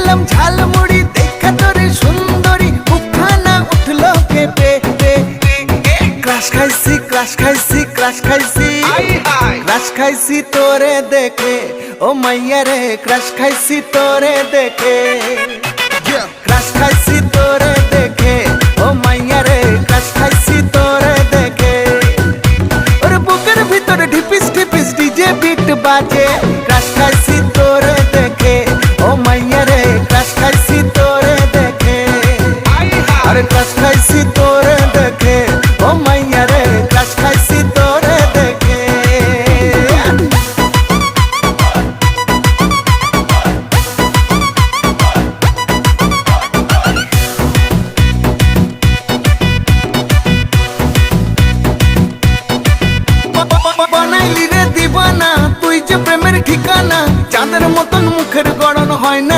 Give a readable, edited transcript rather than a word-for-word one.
খেলাম ঝালমুড়ি দেখা তোরে সুন্দরী মুখখানা উঠলো কেঁপে ক্রাশ খাইছি ক্রাশ খাইছি ক্রাশ খাইছি ক্রাশ খাইছি তোরে দেখে ও মাইয়া রে ক্রাশ খাইছি তোরে দেখে ক্রাশ খাইছি